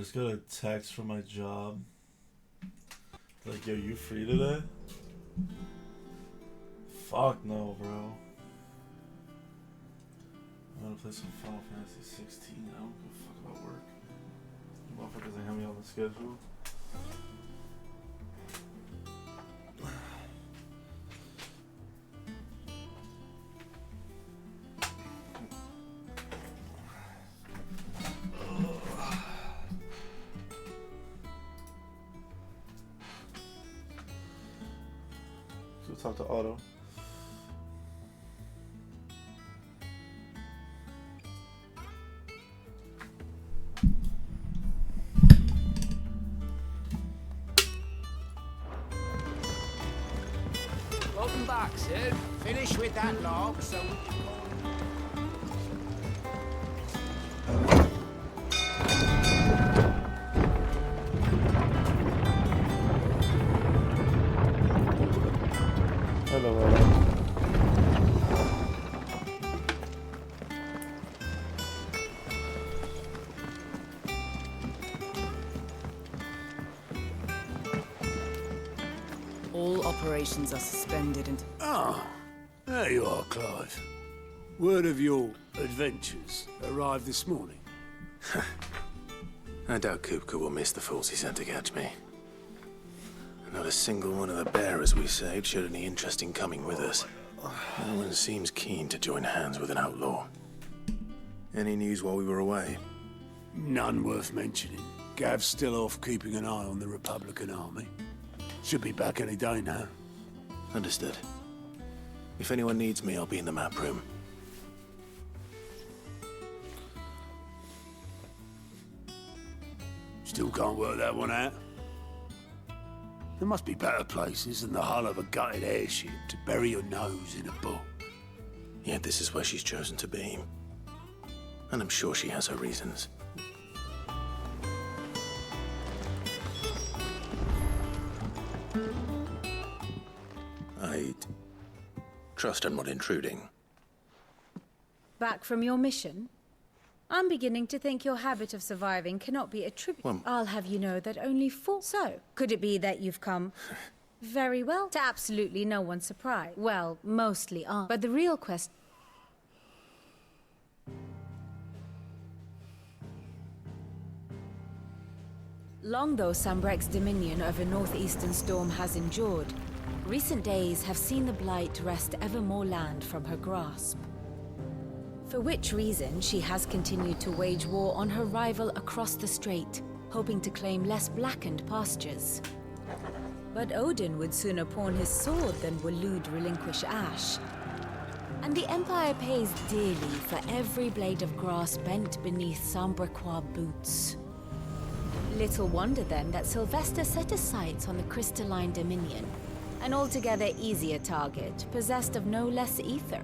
just got a text from my job. Like, yo, you free today? Fuck no, bro. I'm gonna play some Final Fantasy 16. I don't give a fuck about work. Motherfuckers ain't have me on the schedule. So talk to Otto. Welcome back, Sid. Finish with that log so we can... Hello, Otto. All operations are suspended and... Ah, there you are, Clive. Word of your adventures arrived this morning. I doubt Kupka will miss the fools he sent to catch me. Not a single one of the bearers we saved showed any interest in coming with us. No one seems keen to join hands with an outlaw. Any news while we were away? None worth mentioning. Gav's still off keeping an eye on the Republican army. Should be back any day now. Understood. If anyone needs me, I'll be in the map room. Still can't work that one out. There must be better places than the hull of a gutted airship to bury your nose in a book. Yet this is where she's chosen to be. And I'm sure she has her reasons. I trust I'm not intruding. Back from your mission? I'm beginning to think your habit of surviving cannot be attributed. Well, I'll have you know that only four. So, could it be that you've come very well to absolutely no one's surprise? Well, mostly are. But the real question. Long though Sambrek's dominion over northeastern storm has endured, recent days have seen the Blight wrest ever more land from her grasp. For which reason, she has continued to wage war on her rival across the strait, hoping to claim less blackened pastures. But Odin would sooner pawn his sword than Waloed relinquish Ash. And the Empire pays dearly for every blade of grass bent beneath Sambrequois boots. Little wonder then that Sylvester set his sights on the crystalline dominion, an altogether easier target, possessed of no less ether.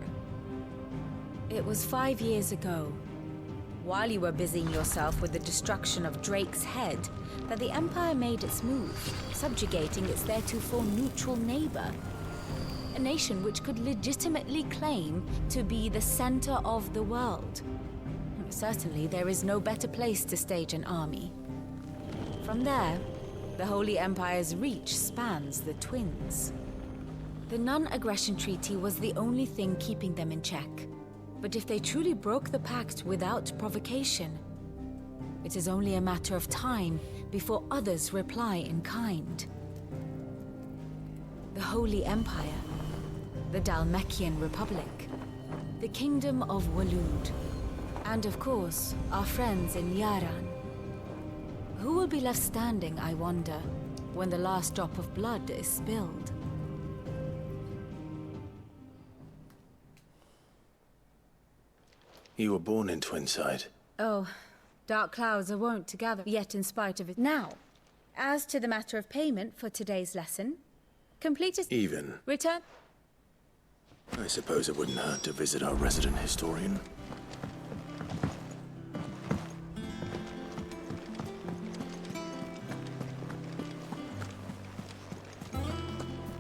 It was 5 years ago, while you were busying yourself with the destruction of Drake's head, that the Empire made its move, subjugating its theretofore neutral neighbor. A nation which could legitimately claim to be the center of the world. Certainly, there is no better place to stage an army. From there, the Holy Empire's reach spans the Twins. The non-aggression treaty was the only thing keeping them in check. But if they truly broke the pact without provocation, it is only a matter of time before others reply in kind. The Holy Empire, the Dhalmekian Republic, the Kingdom of Waloed, and of course, our friends in Yaran. Who will be left standing, I wonder, when the last drop of blood is spilled? You were born in Twinside. Oh, dark clouds are wont to gather, yet in spite of it. Now, as to the matter of payment for today's lesson, complete it. Even. Return. I suppose it wouldn't hurt to visit our resident historian.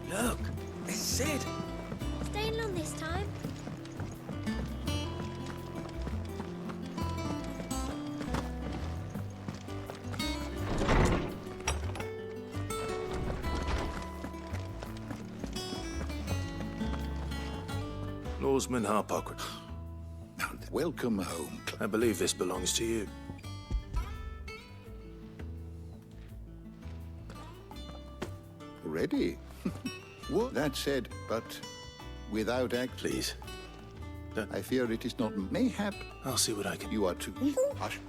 Look, it's Sid. Staying long this time? Lawsman Harpocrates. Welcome home. I believe this belongs to you. Ready? What? That said, but without act. Please. I fear it is not. Mayhap I'll see what I can. you are too. Hush.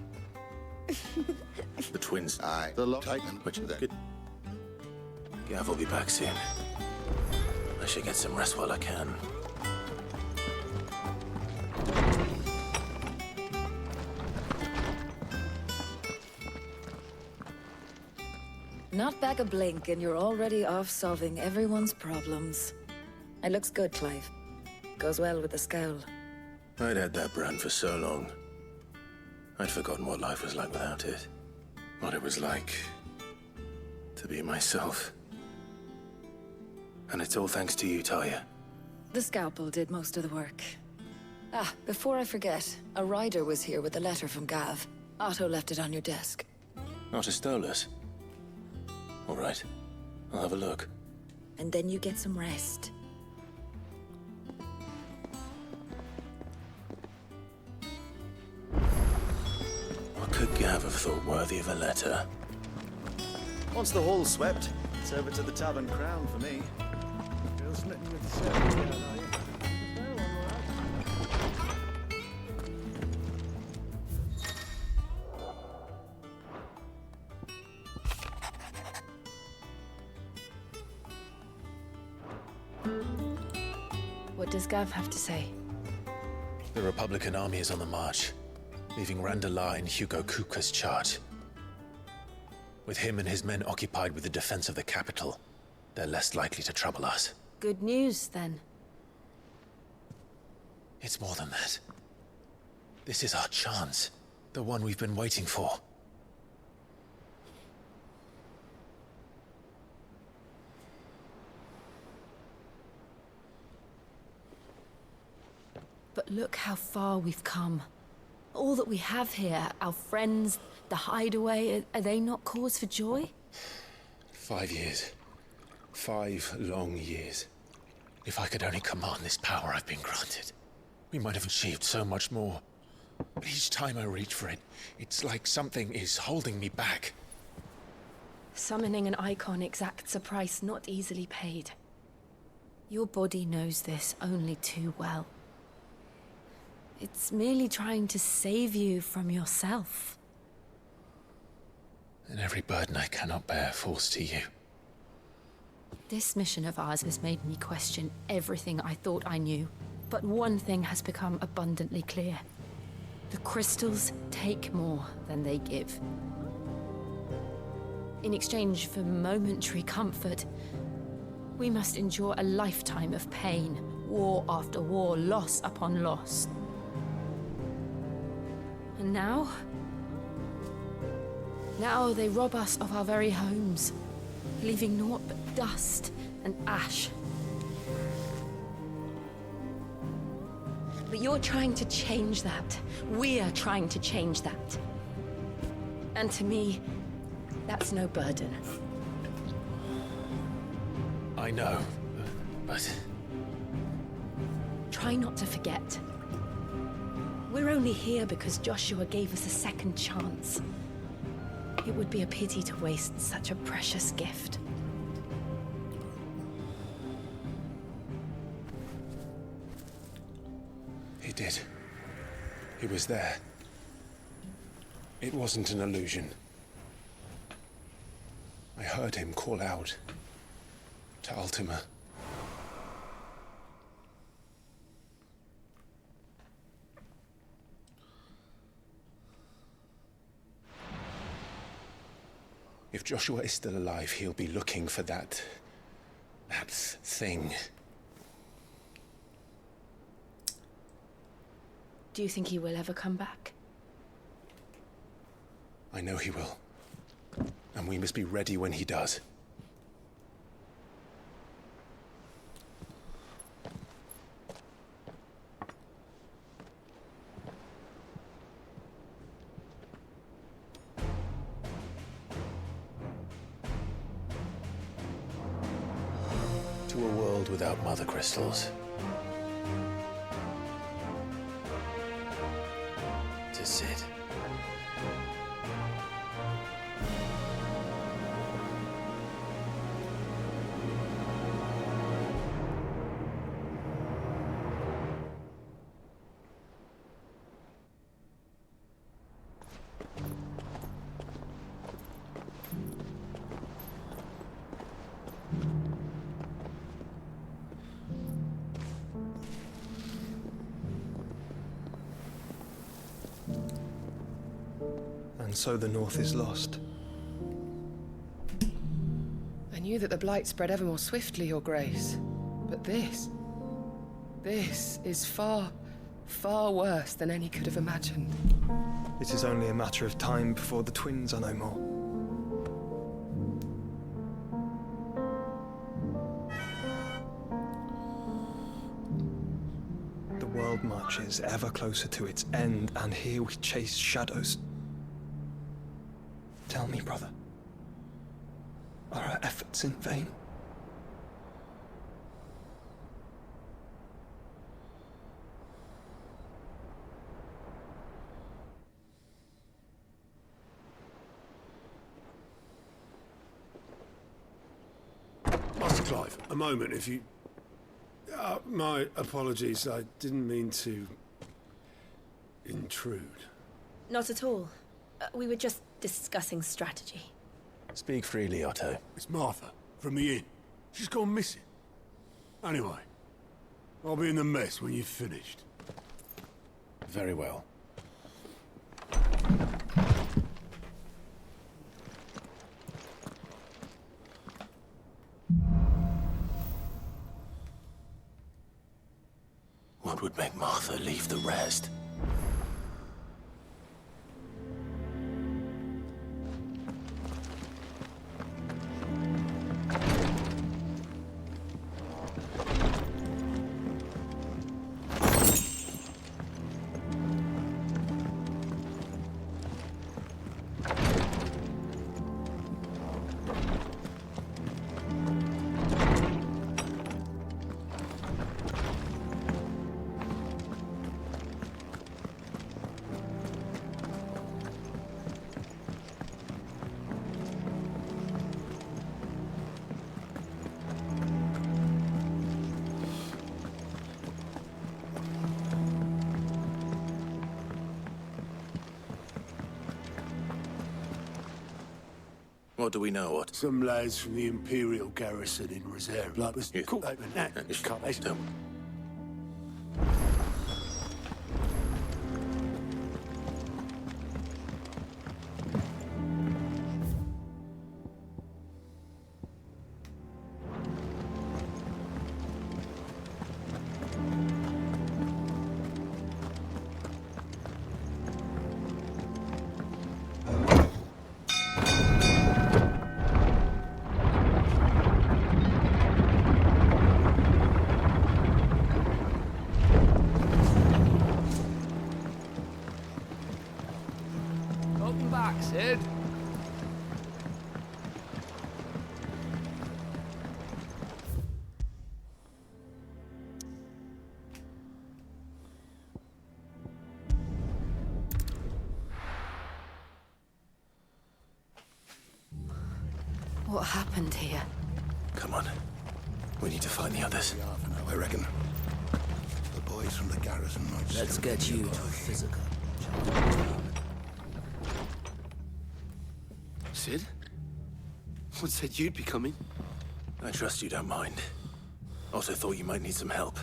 The twins. Aye. The lot Titan. Which then. good. Gav will be back soon. I should get some rest while I can. Not back a blink and you're already off solving everyone's problems. It looks good, Clive. Goes well with the scowl. I'd had that brand for so long. I'd forgotten what life was like without it. What it was like to be myself. And it's all thanks to you, Talia. The scalpel did most of the work. Ah, before I forget, a rider was here with a letter from Gav. Otto left it on your desk. Not a Stolas. All right. I'll have a look. And then you get some rest. What could Gav have thought worthy of a letter? Once the hall's swept, it's over to the Tavern Crown for me. You're smitten with the servants down, are you? What does Gav have to say? The Republican army is on the march, leaving Randalar in Hugo Kuka's charge. With him and his men occupied with the defense of the capital, they're less likely to trouble us. Good news, then. It's more than that. This is our chance. The one we've been waiting for. But look how far we've come. All that we have here, our friends, the hideaway, are they not cause for joy? 5 years. 5 long years. If I could only command this power I've been granted, we might have achieved so much more. But each time I reach for it, it's like something is holding me back. Summoning an icon exacts a price not easily paid. Your body knows this only too well. It's merely trying to save you from yourself. And every burden I cannot bear falls to you. This mission of ours has made me question everything I thought I knew. But one thing has become abundantly clear. The crystals take more than they give. In exchange for momentary comfort, we must endure a lifetime of pain, war after war, loss upon loss. And now they rob us of our very homes, leaving naught but dust and ash. But you're trying to change that. We're trying to change that. And to me, that's no burden. I know, but... Try not to forget. We're only here because Joshua gave us a second chance. It would be a pity to waste such a precious gift. He did. He was there. It wasn't an illusion. I heard him call out to Ultima. If Joshua is still alive, he'll be looking for that thing. Do you think he will ever come back? I know he will. And we must be ready when he does. To a world without mother crystals. to Sid. And so the North is lost. I knew that the Blight spread ever more swiftly, Your Grace. But this is far, far worse than any could have imagined. It is only a matter of time before the twins are no more. The world marches ever closer to its end, and here we chase shadows. Tell me, brother, are our efforts in vain? Master Clive, a moment, if you... my apologies, I didn't mean to... intrude. Not at all. We were just discussing strategy. Speak freely, Otto. It's Martha, from the inn. She's gone missing. Anyway, I'll be in the mess when you've finished. Very well. What would make Martha leave the rest? What do we know? What? Some lads from the Imperial garrison in reserve. Like was caught up in that. Welcome back, Sid. What happened here? Come on. We need to find the others. I reckon. The boys from the garrison might... Let's get you to a physical. Sid? What said you'd be coming? I trust you don't mind. Also thought you might need some help.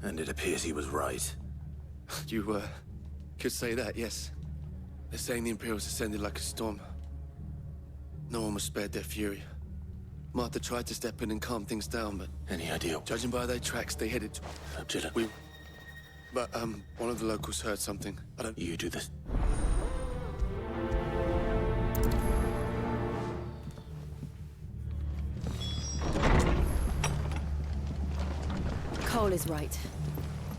And it appears he was right. You, could say that, yes. They're saying the Imperials ascended like a storm. No one was spared their fury. Martha tried to step in and calm things down, but... Any idea? Judging by their tracks, they headed... But, one of the locals heard something. I don't... You do this. Cole is right.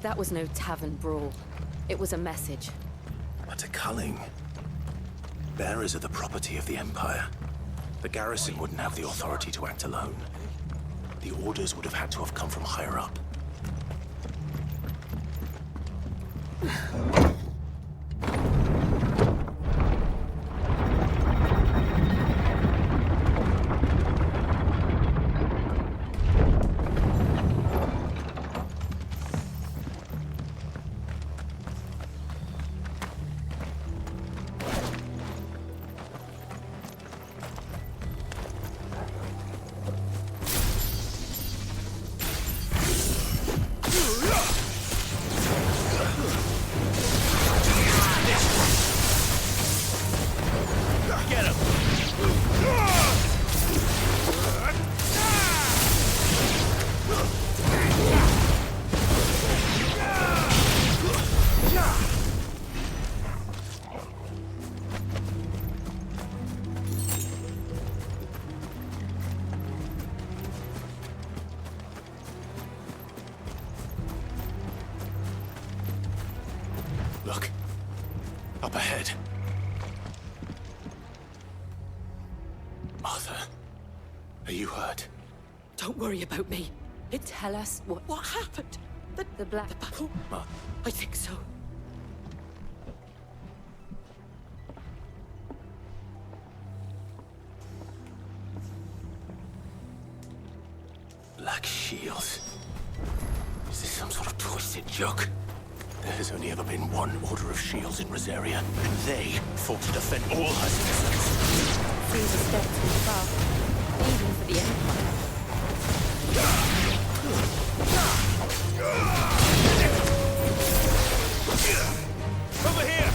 That was no tavern brawl. It was a message. But a culling. Bearers are the property of the Empire. The garrison wouldn't have the authority to act alone. The orders would have had to have come from higher up. Look. Up ahead. Martha, are you hurt? Don't worry about me. Tell us what happened. The black... The battle? Ma. I think so. Black Shields. Is this some sort of twisted joke? There has only ever been one Order of Shields in Rosaria, and they fought to defend all her citizens. Seems a step too far, even for the Empire. Over here!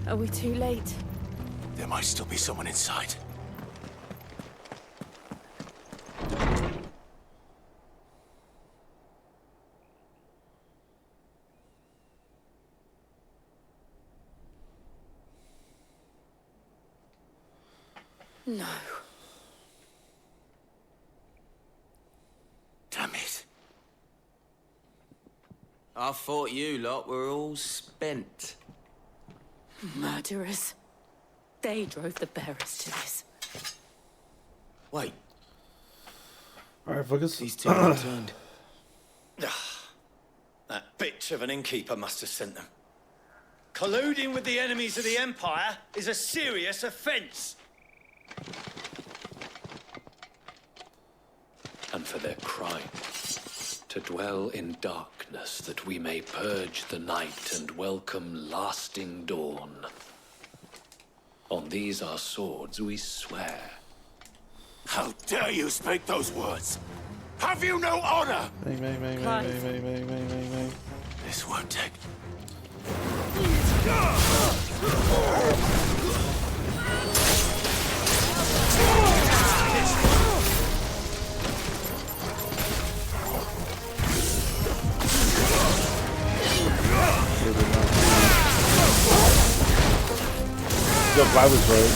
Are we too late? There might still be someone inside. No. Damn it. I thought you lot were all spent. Murderers. They drove the bearers to this. Wait. Alright, focus. These two returned. That bitch of an innkeeper must have sent them. Colluding with the enemies of the Empire is a serious offense. And for their crime, to dwell in darkness that we may purge the night and welcome lasting dawn. On these our swords we swear. How dare you speak those words? Have you no honor? This won't take. Yo, Clive was right.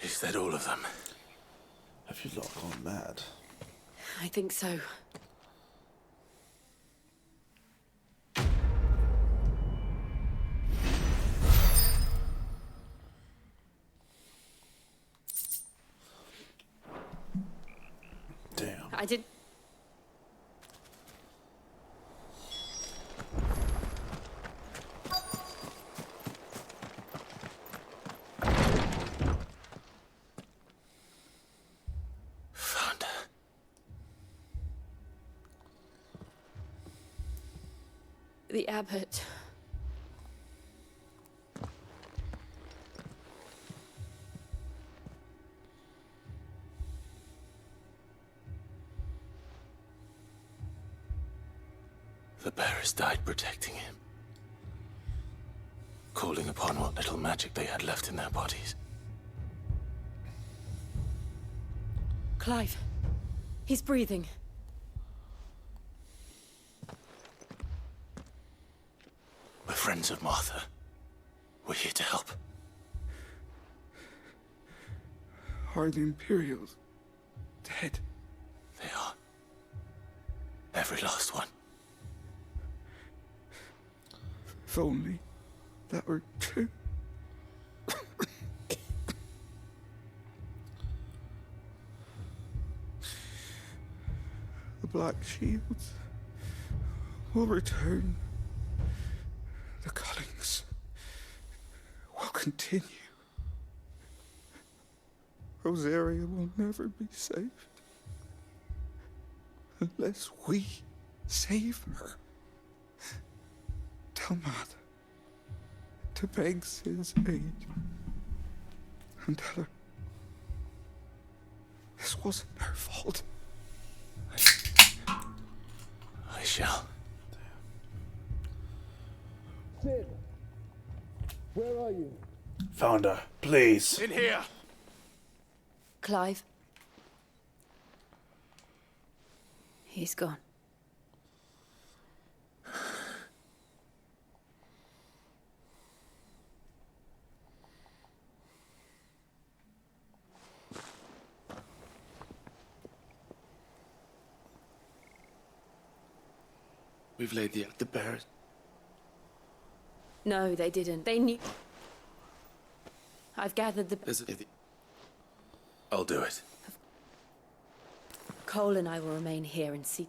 Is that all of them? Have you lot gone mad? I think so. Damn. I did. Found her. The abbot. The bearers died protecting him. Calling upon what little magic they had left in their bodies. Clive. He's breathing. We're friends of Martha. We're here to help. Are the Imperials dead? They are. Every last one. If only that were true. The Black Shields. will return. The cullings will continue. Rosaria will never be saved unless we save her. Tell Mother to beg Sid's aid and tell her this wasn't her fault. I shall. Sid, where are you? Found her. Please. In here! Clive. He's gone. We've laid the bears. No, they didn't. They knew. I've gathered the. I'll do it. Cole and I will remain here and see.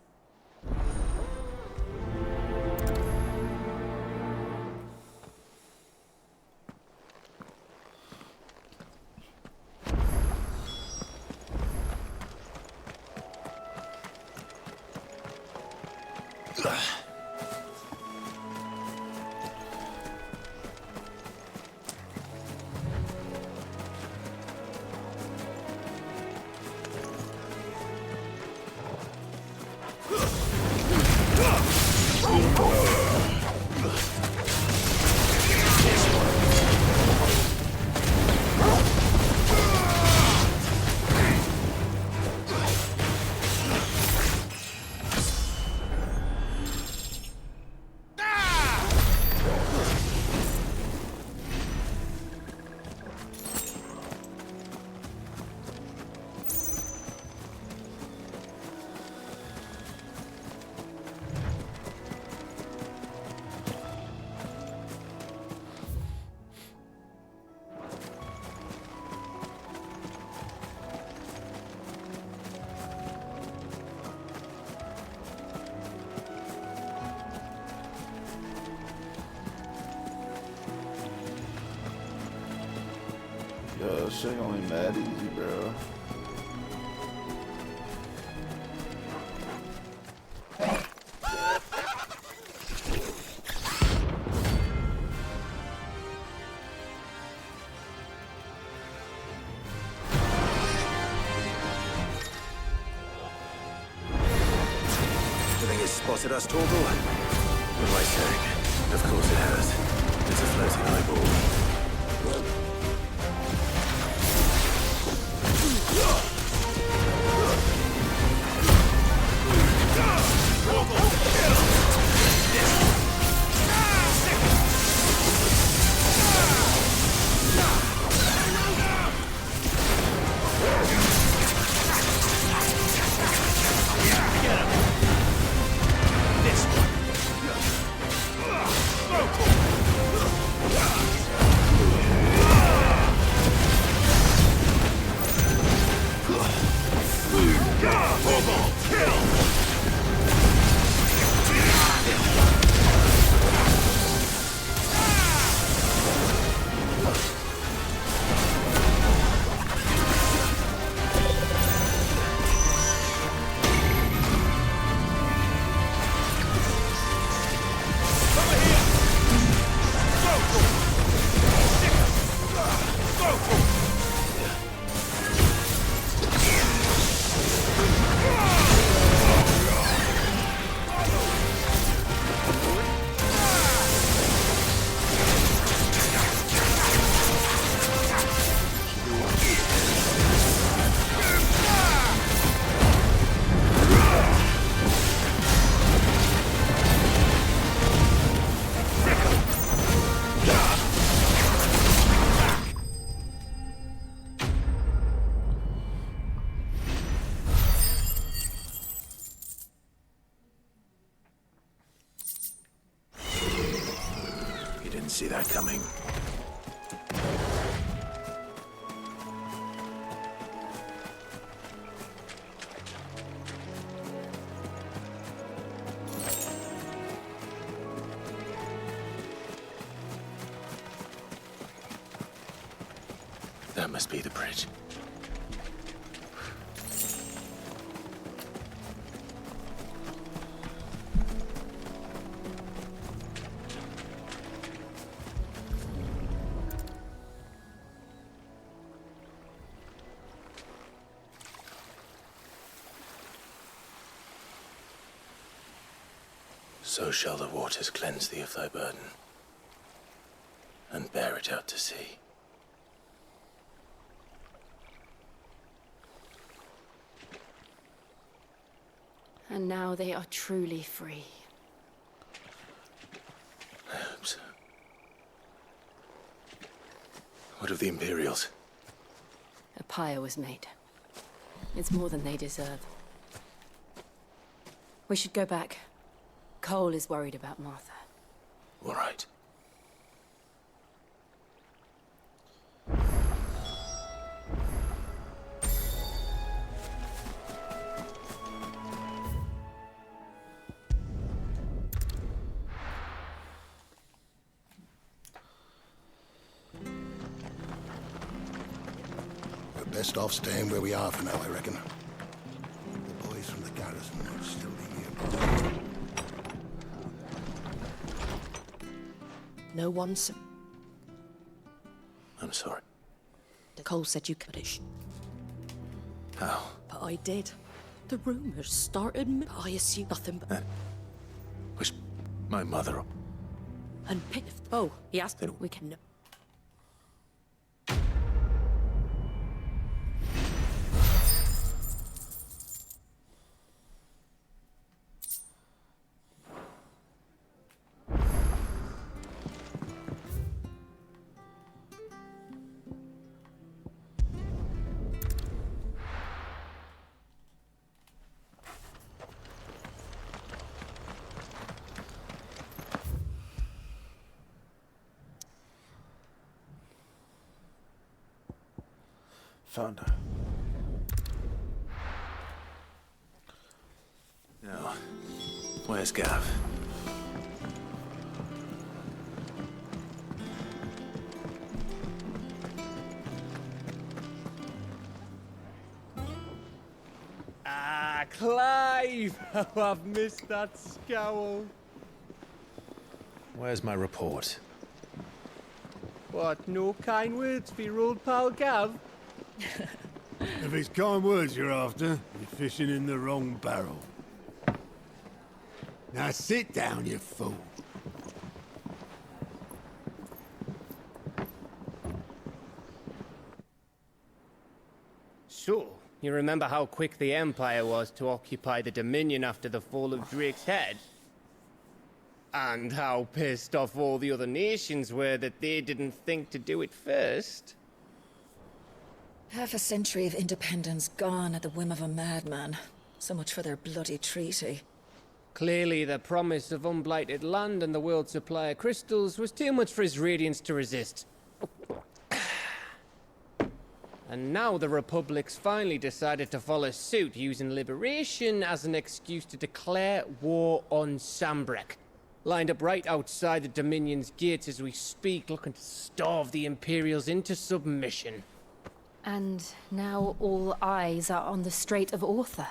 Yo, shit only mad easy, bro. You think it's spotted us, Torgal? What am I saying? Of course it has. It's a floating eyeball. See that coming. That must be the bridge. So shall the waters cleanse thee of thy burden, and bear it out to sea. And now they are truly free. I hope so. What of the Imperials? A pyre was made. It's more than they deserve. We should go back. Cole is worried about Martha. All right. We're best off staying where we are for now, I reckon. The boys from the garrison will still be nearby. No one's... I'm sorry. Cole said you could ish. How? But I did. The rumors started me. I assumed nothing but... Was my mother... And picked... Oh, he asked them. We can... Found her. Now, where's Gav? Ah, Clive! Oh, I've missed that scowl. Where's my report? What, no kind words for your old pal Gav? If it's kind words you're after, you're fishing in the wrong barrel. Now sit down, you fool. So, you remember how quick the Empire was to occupy the Dominion after the fall of Drake's head? And how pissed off all the other nations were that they didn't think to do it first? Half a century of independence gone at the whim of a madman. So much for their bloody treaty. Clearly, the promise of unblighted land and the world's supply of crystals was too much for his radiance to resist. And now the Republic's finally decided to follow suit, using liberation as an excuse to declare war on Sanbreque. Lined up right outside the Dominion's gates as we speak, looking to starve the Imperials into submission. And now all eyes are on the Strait of Author.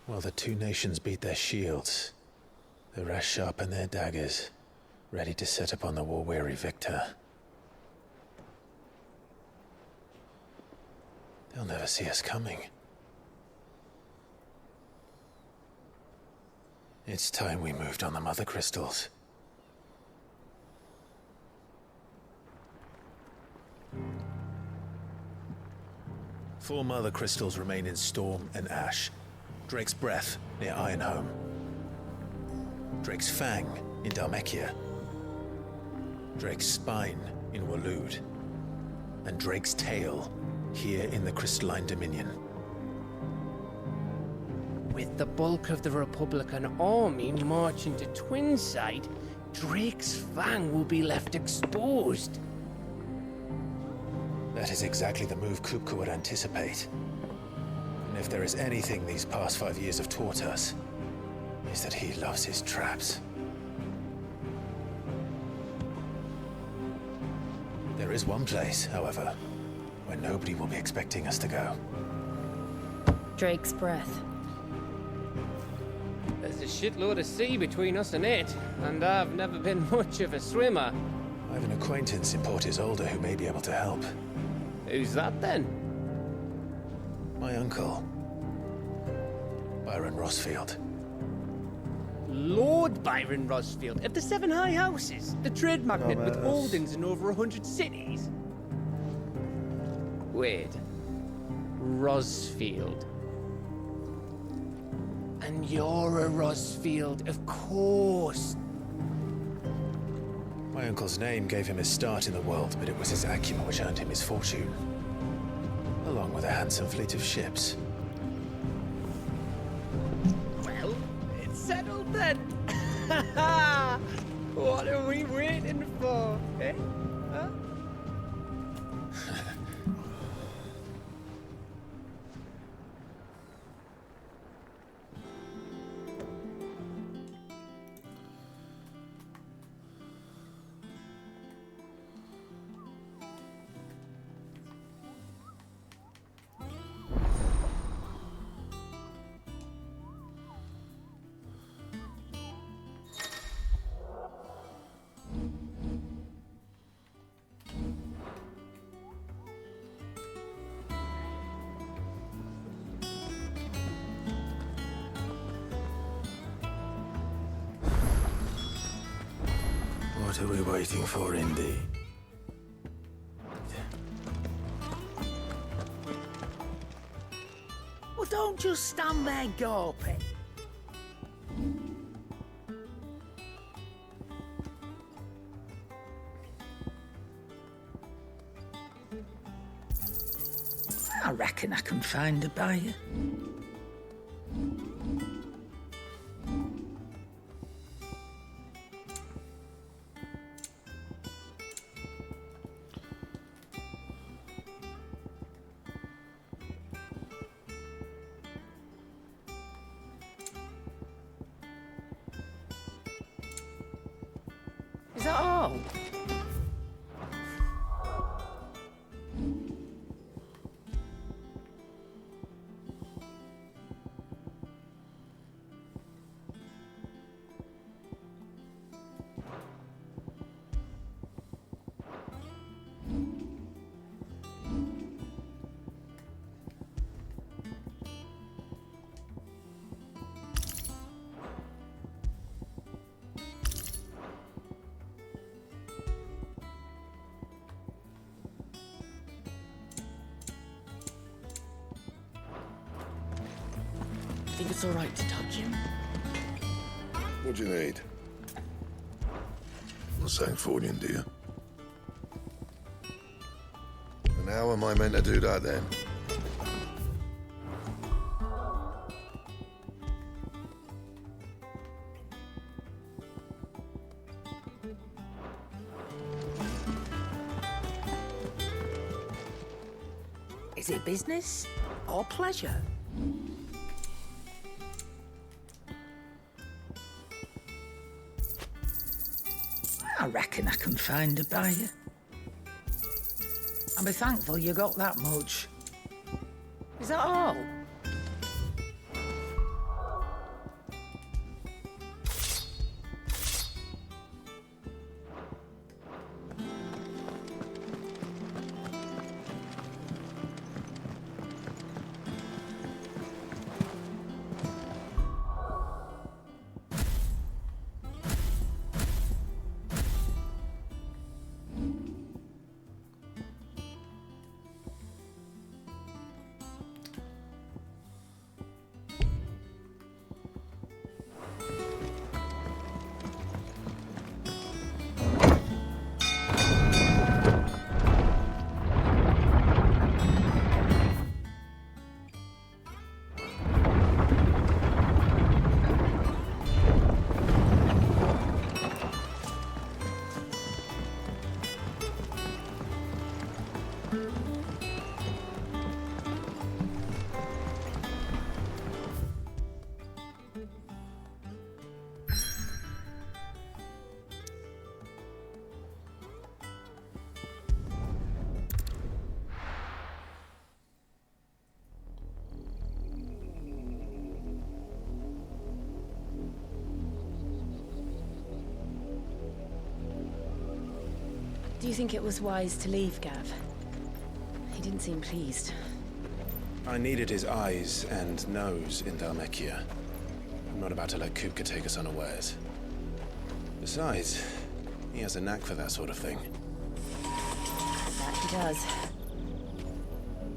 Well, the two nations beat their shields. The rest sharpen their daggers, ready to set upon the war-weary victor. They'll never see us coming. It's time we moved on the Mother Crystals. Four Mother Crystals remain in Storm and Ash. Drake's Breath near Ironhome. Drake's Fang in Dhalmekia. Drake's Spine in Waloed. And Drake's Tail here in the Crystalline Dominion. With the bulk of the Republican army marching to Twinside, Drake's Fang will be left exposed. That is exactly the move Kupka would anticipate. And if there is anything these past 5 years have taught us, is that he loves his traps. There There is one place, however, where nobody will be expecting us to go. Drake's Breath. There's a shitload of sea between us and it, and I've never been much of a swimmer. I have an acquaintance in Port Isolde who may be able to help. Who's that then? My uncle, Byron Rosfield. Lord Byron Rosfield of the Seven High Houses, the trade magnate with Dumbass. holdings in over 100 cities. Wait, Rosfield. And you're a Rosfield, of course. My uncle's name gave him his start in the world, but it was his acumen which earned him his fortune, along with a handsome fleet of ships. Well, it's settled then. What are we waiting for, eh? Huh? What are we waiting for, Indy? Well, don't just stand there gawping. I reckon I can find a buyer. Is that all? Think it's all right to touch him? What do you need? Not saying fortune, do you? And how am I meant to do that then? Is it business or pleasure? I reckon I can find a buyer. I'll be thankful you got that much. Is that all? you think it was wise to leave, Gav? He didn't seem pleased. I needed his eyes and nose in Dhalmekia. I'm not about to let Kupka take us unawares. Besides, he has a knack for that sort of thing. That he does.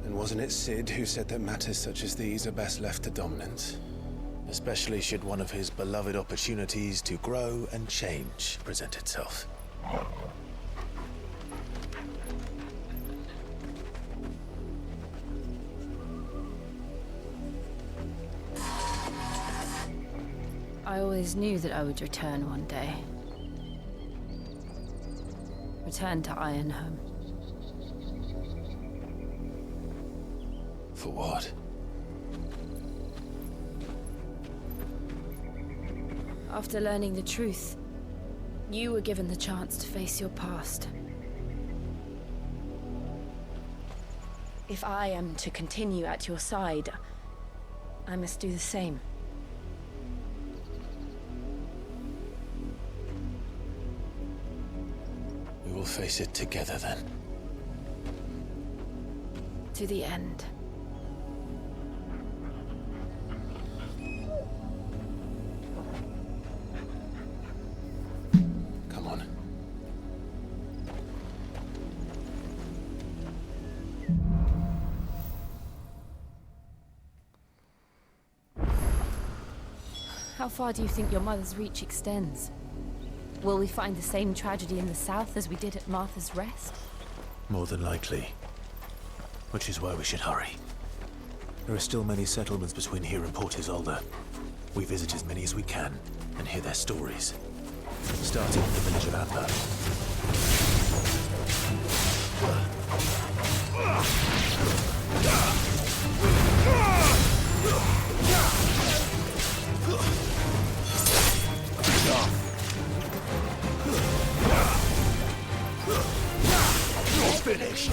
And wasn't it Sid who said that matters such as these are best left to dominance? Especially should one of his beloved opportunities to grow and change present itself. I always knew that I would return one day. Return to Ironhome. For what? After learning the truth, you were given the chance to face your past. If I am to continue at your side, I must do the same. We will face it together then. To the end. Come on. How far do you think your mother's reach extends? Will we find the same tragedy in the south as we did at Martha's Rest? More than likely. Which is why we should hurry. There are still many settlements between here and Port Isolde. We visit as many as we can and hear their stories. Starting with the village of Antler. You're finished.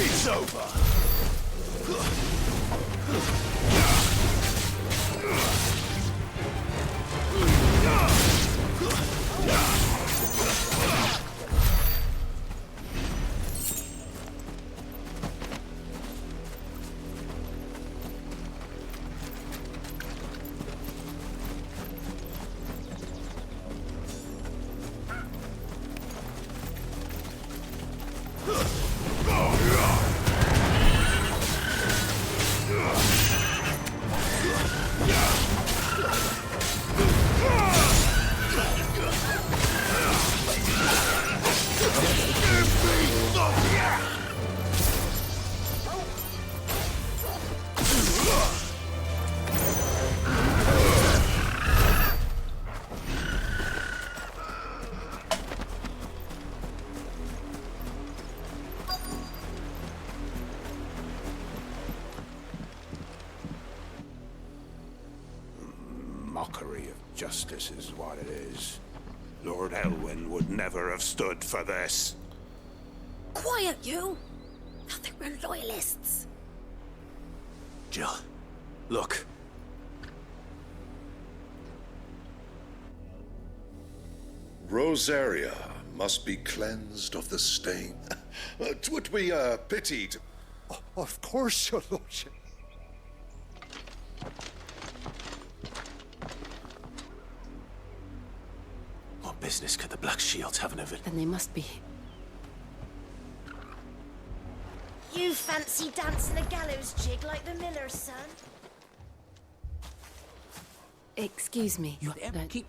It's over. Mockery of justice is what it is. Lord Elwyn would never have stood for this. Quiet, you! I think we're loyalists. Jill, look. Rosaria must be cleansed of the stain. 'Twould be a pity to... Of course, your lordship. What business could the Black Shields have in a village? Then they must be. You fancy dancing a gallows jig like the miller's son? Excuse me. You have to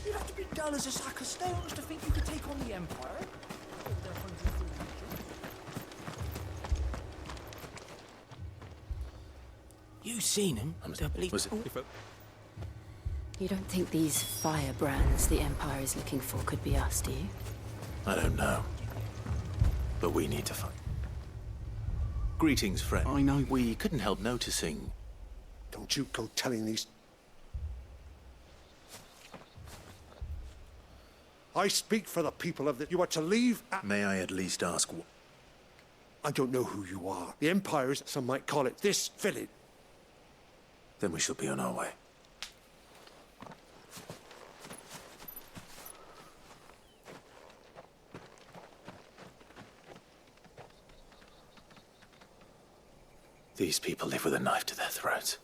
You'd have to be dull as a sack of stones to think you could take on the Empire. you seen him? Was it? You don't think these firebrands the Empire is looking for could be us, do you? I don't know. But we need to find. Greetings, friend. I know. We couldn't help noticing. Don't you go telling these... I speak for the people of the... You are to leave... May I at least ask... I don't know who you are. The Empire's, some might call it, this village. Then we shall be on our way. These people live with a knife to their throats.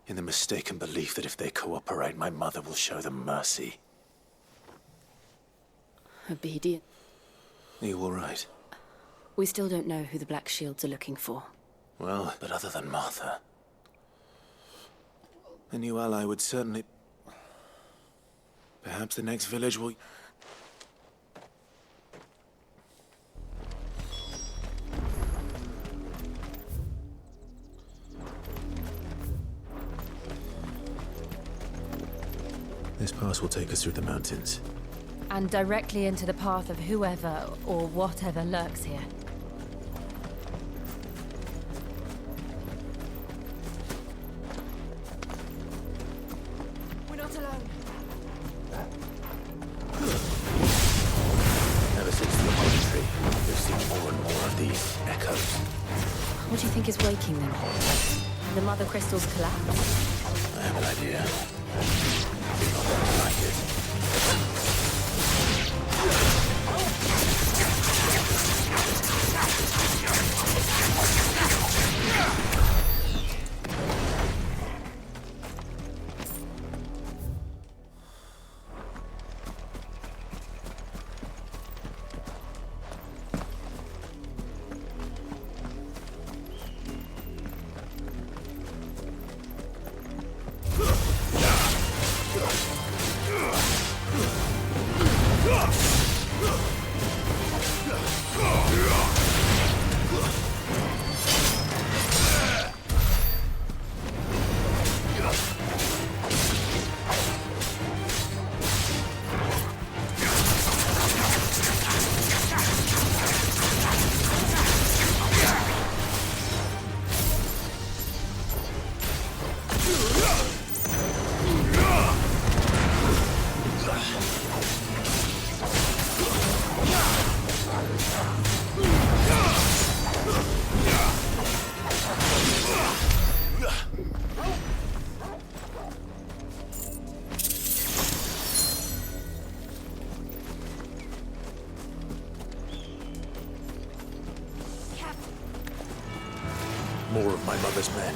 In the mistaken belief that if they cooperate, my mother will show them mercy. Obedient. Are you all right? We still don't know who the Black Shields are looking for. Well, but other than Martha, a new ally would certainly... Perhaps the next village will... This pass will take us through the mountains. And directly into the path of whoever or whatever lurks here. We're not alone. Ever since the monastery, we've seen more and more of these echoes. What do you think is waking them? The Mother Crystal's collapse? I have an idea. You're not going to like it. More of my mother's men.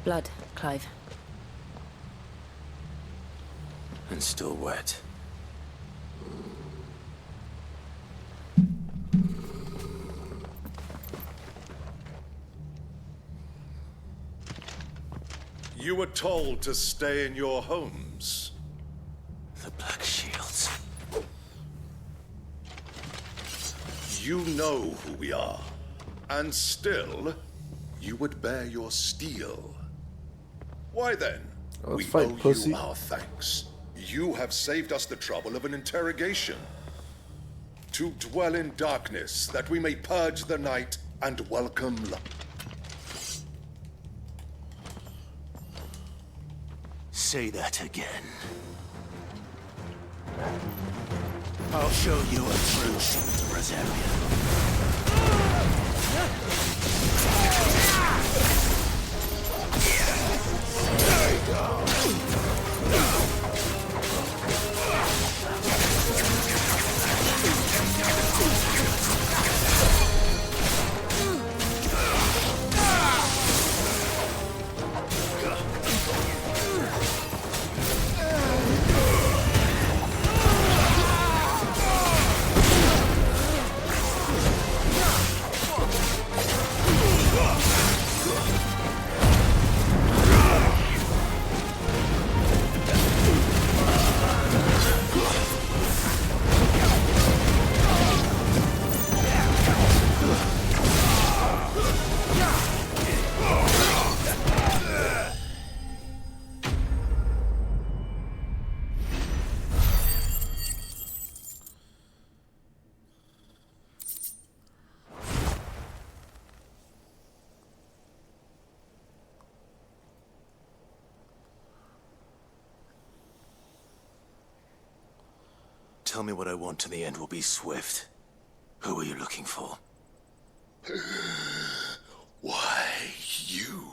Blood, Clive. And still wet. You were told to stay in your homes. The Black Shields. You know who we are. And still, you would bear your steel. Why then? Let's We fight, owe pussy. you our thanks. You have saved us the trouble of an interrogation. To dwell in darkness, that we may purge the night and welcome light. Say that again. I'll show you a true shield Brazilian. Tell me what I want and the end will be swift. Who are you looking for? Why, you?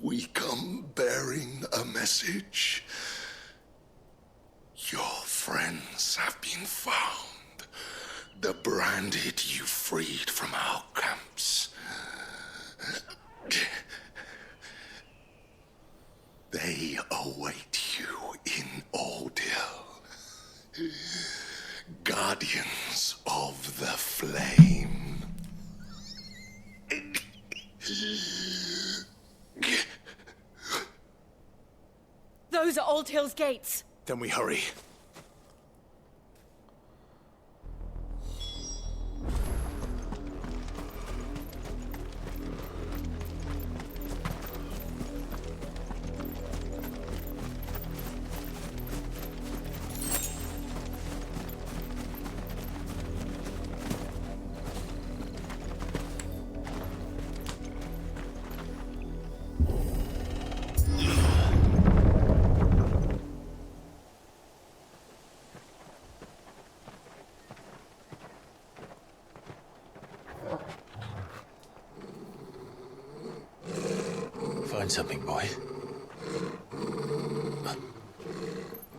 We come bearing a message. Your friends have been found. The branded you freed from our camps. They await you in Aldil. Guardians of the Flame. Those are Old Hill's gates. Then we hurry. Find something, boy.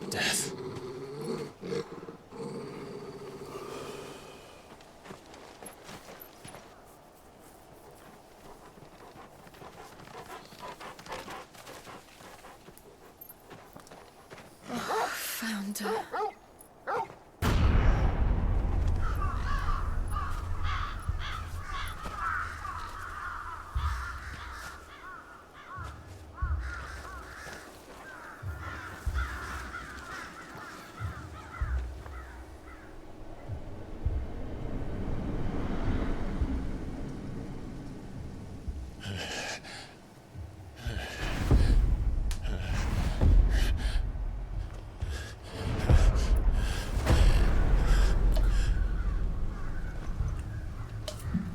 Death. Found her.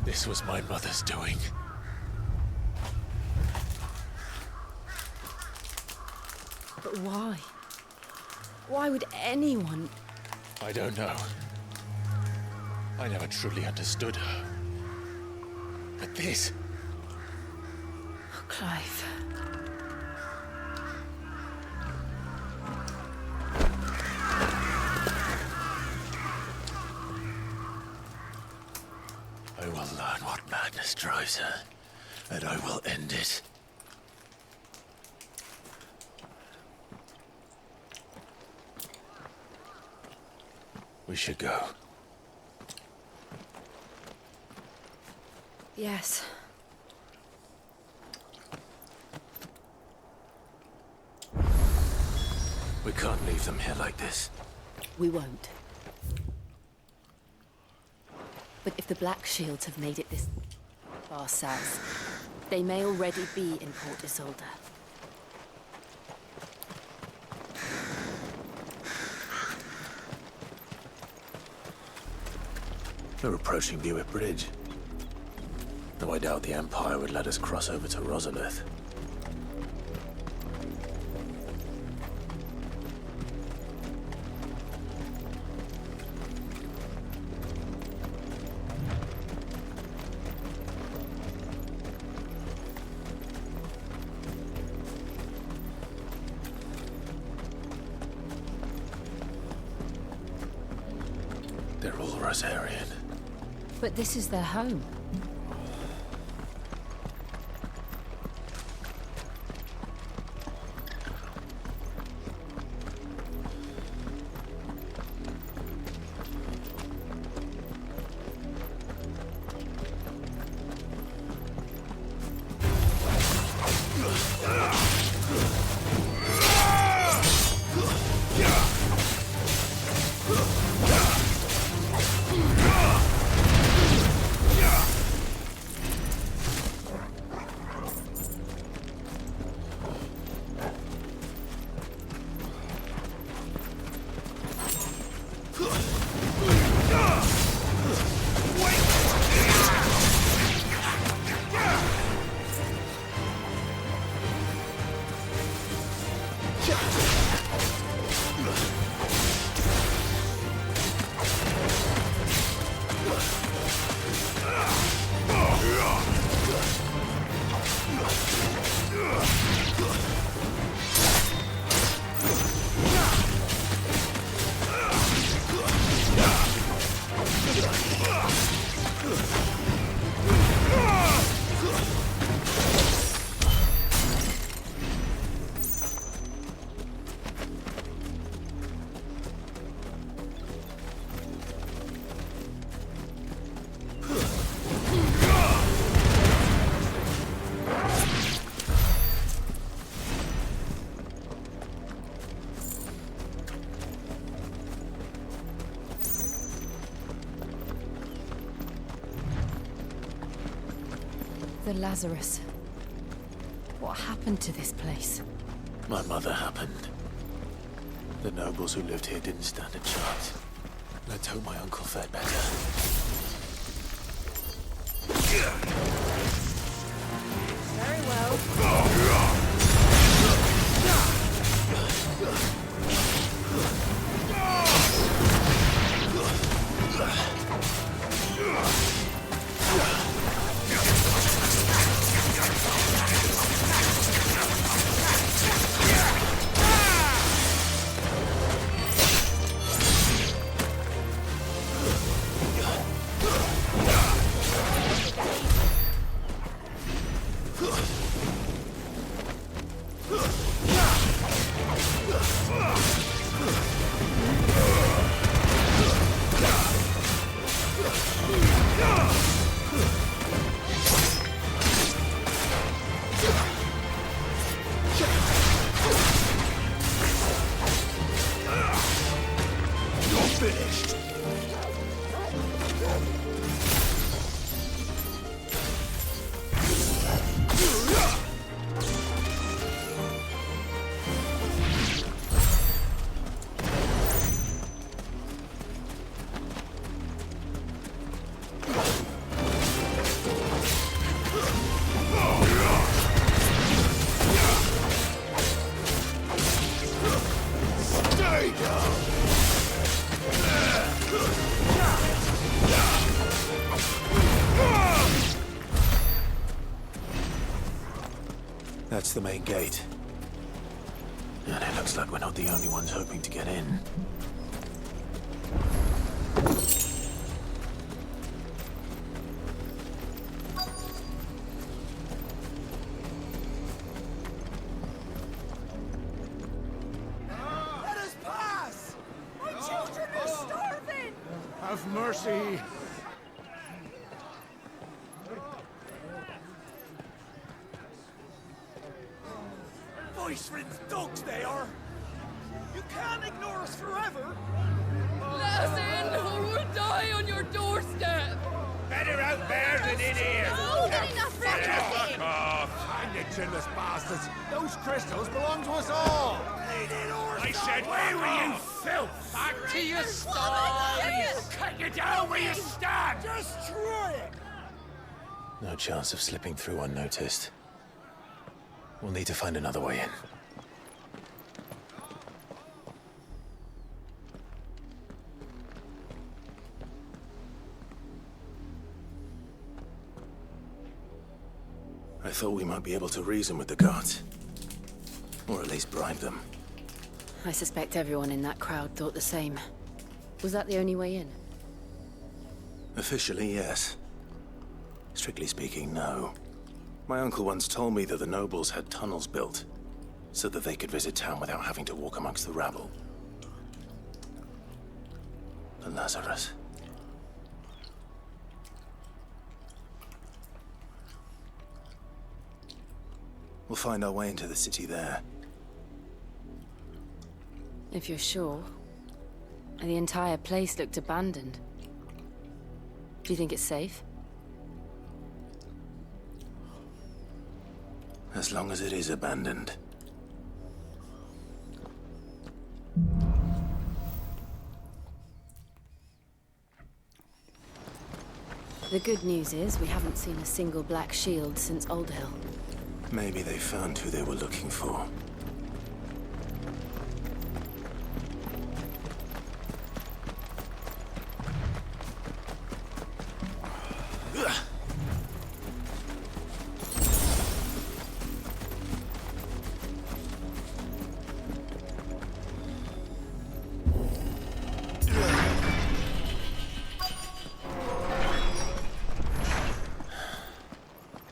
This was my mother's doing. But why? Why would anyone... I don't know. I never truly understood her. But this... Oh, Clive. I will learn what madness drives her, and I will end it. We should go. Yes. We can't leave them here like this. We won't. But if the Black Shields have made it this far south, they may already be in Port Isolde. We're approaching Buick Bridge. Though I doubt the Empire would let us cross over to Rosalith. They're all Rosarian. But this is their home. The Lazarus. What happened to this place? My mother happened. The nobles who lived here didn't stand a chance. Let's hope my uncle fared better. Very well. That's the main gate. And it looks like we're not the only ones hoping to get in. Let us pass! My children are starving! mercy! Voice friends dogs they are! You can't ignore us forever! Let us in, or we'll die on your doorstep! Better out there than in here! Oh, good enough for everything! Fuck off! Hang the chinless bastards! Those crystals belong to us all! I said, where were you, filth? Back to your sties! Cut you down where you stand! Destroy it! No chance of slipping through unnoticed. We'll need to find another way in. I thought we might be able to reason with the guards. Or at least bribe them. I suspect everyone in that crowd thought the same. Was that the only way in? Officially, yes. Strictly speaking, no. My uncle once told me that the nobles had tunnels built, so that they could visit town without having to walk amongst the rabble. The Lazarus. We'll find our way into the city there. If you're sure. The entire place looked abandoned. Do you think it's safe? As long as it is abandoned. The good news is we haven't seen a single black shield since Old Hill. Maybe they found who they were looking for.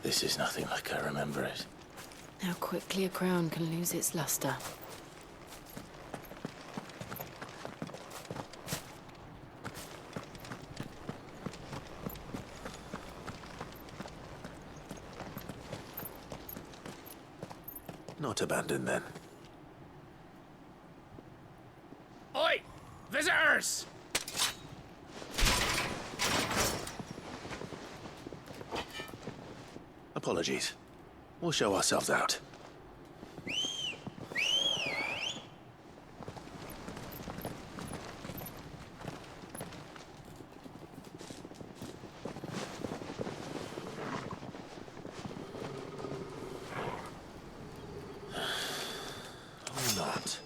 This is nothing like I remember it. How quickly a crown can lose its luster. Not abandoned then. Oi! Visitors! Apologies. We'll show ourselves out. Or not.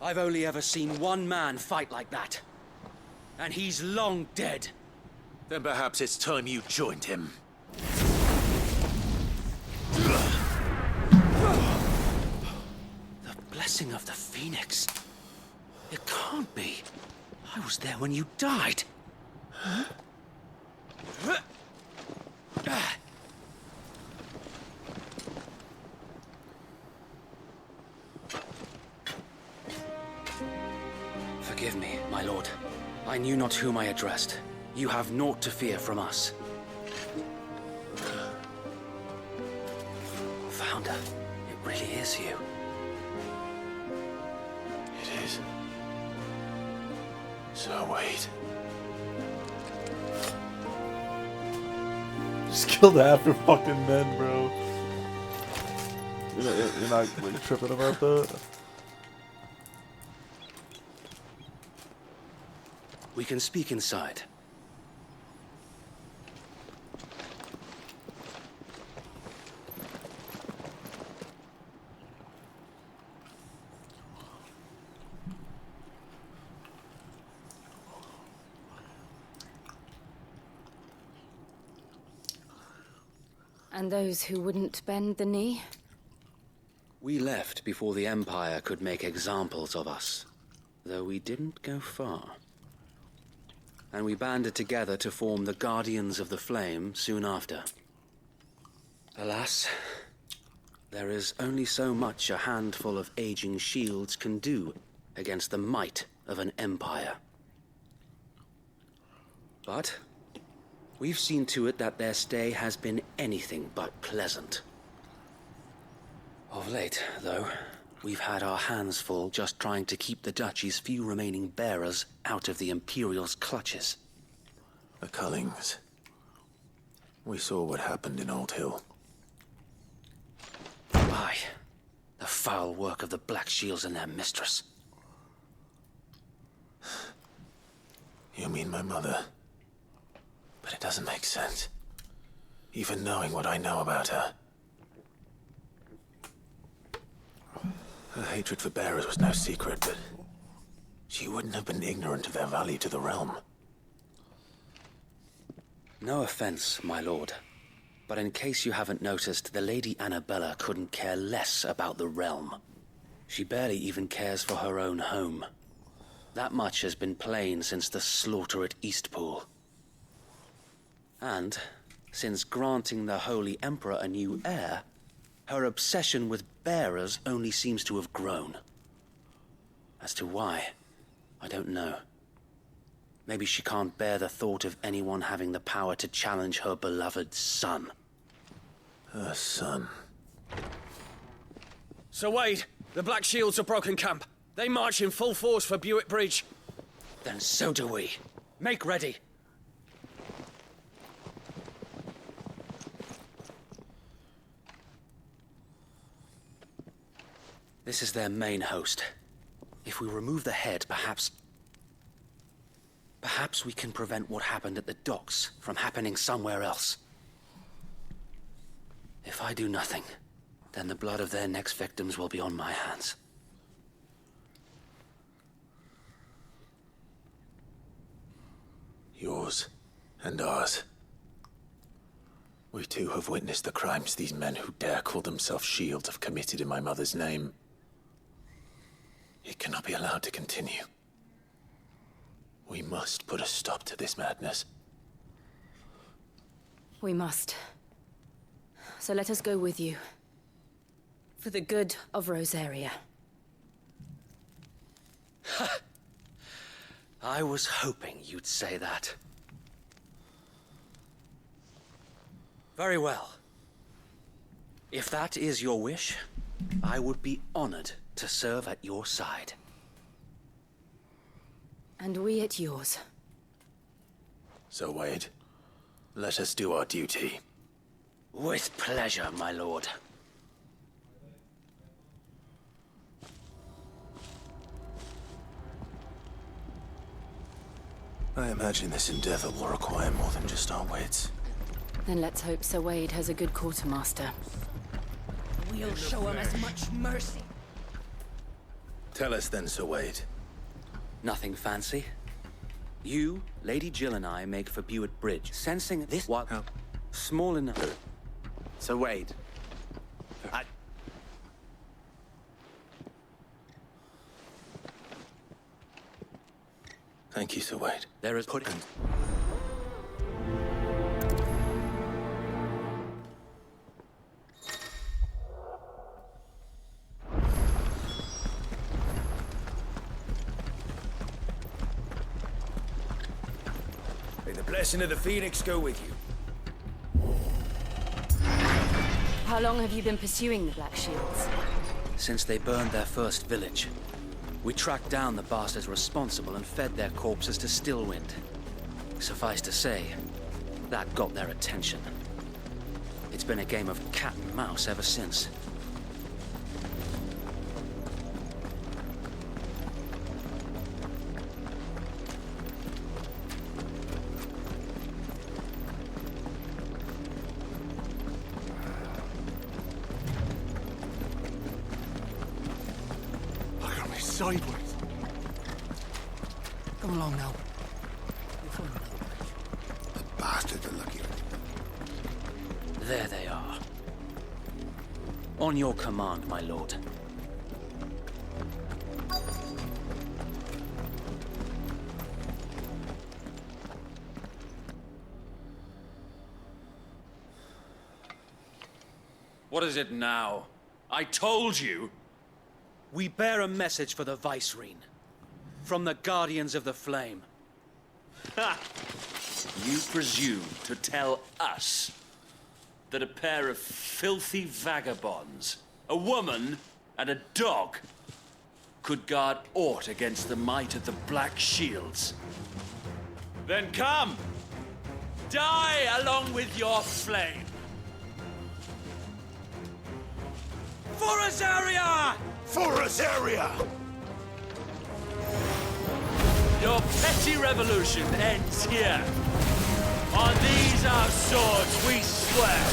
I've only ever seen one man fight like that. And he's long dead. Then perhaps it's time you joined him. The blessing of the Phoenix. It can't be. I was there when you died. Huh? Forgive me, my lord. I knew not whom I addressed. You have naught to fear from us. Founder, it really is you. It is. So wait. Just killed half your fucking men, bro. You're not like tripping about that? We can speak inside. And those who wouldn't bend the knee? We left before the Empire could make examples of us, though we didn't go far. And we banded together to form the Guardians of the Flame soon after. Alas, there is only so much a handful of aging shields can do against the might of an empire. But we've seen to it that their stay has been anything but pleasant. Of late, though, we've had our hands full just trying to keep the Duchy's few remaining bearers out of the Imperial's clutches. The Cullings. We saw what happened in Old Hill. Aye, the foul work of the Black Shields and their mistress. You mean my mother? But it doesn't make sense. Even knowing what I know about her. Her hatred for bearers was no secret, but she wouldn't have been ignorant of their value to the realm. No offense, my lord, but in case you haven't noticed, the Lady Annabella couldn't care less about the realm. She barely even cares for her own home. That much has been plain since the slaughter at Eastpool. And, since granting the Holy Emperor a new heir, her obsession with bearers only seems to have grown. As to why, I don't know. Maybe she can't bear the thought of anyone having the power to challenge her beloved son. Her son? Sir Wade, the Black Shields have broken camp. They march in full force for Buick Bridge. Then so do we. Make ready. This is their main host. If we remove the head, perhaps we can prevent what happened at the docks from happening somewhere else. If I do nothing, then the blood of their next victims will be on my hands. Yours and ours. We too have witnessed the crimes these men who dare call themselves Shields have committed in my mother's name. It cannot be allowed to continue. We must put a stop to this madness. We must. So let us go with you. For the good of Rosaria. I was hoping you'd say that. Very well. If that is your wish, I would be honored to serve at your side. And we at yours. So, Wade, let us do our duty. With pleasure, my lord. I imagine this endeavor will require more than just our wits. Then let's hope Sir Wade has a good quartermaster. We'll show him as much mercy. Tell us then, Sir Wade. Nothing fancy. You, Lady Jill and I make for Buick Bridge, sensing this what small enough. Sir Wade. Thank you, Sir Wade. There is pudding. May the blessing of the Phoenix go with you. How long have you been pursuing the Black Shields? Since they burned their first village. We tracked down the bastards responsible and fed their corpses to Stillwind. Suffice to say, that got their attention. It's been a game of cat and mouse ever since. sideways. Come along now. The bastards are lucky. There they are. On your command, my lord. What is it now? I told you! We bear a message for the Vicereine. From the Guardians of the Flame. Ha! You presume to tell us that a pair of filthy vagabonds, a woman and a dog, could guard aught against the might of the Black Shields? Then come! Die along with your flame! For Azaria! For Azaria! Your petty revolution ends here. On these our swords we swear.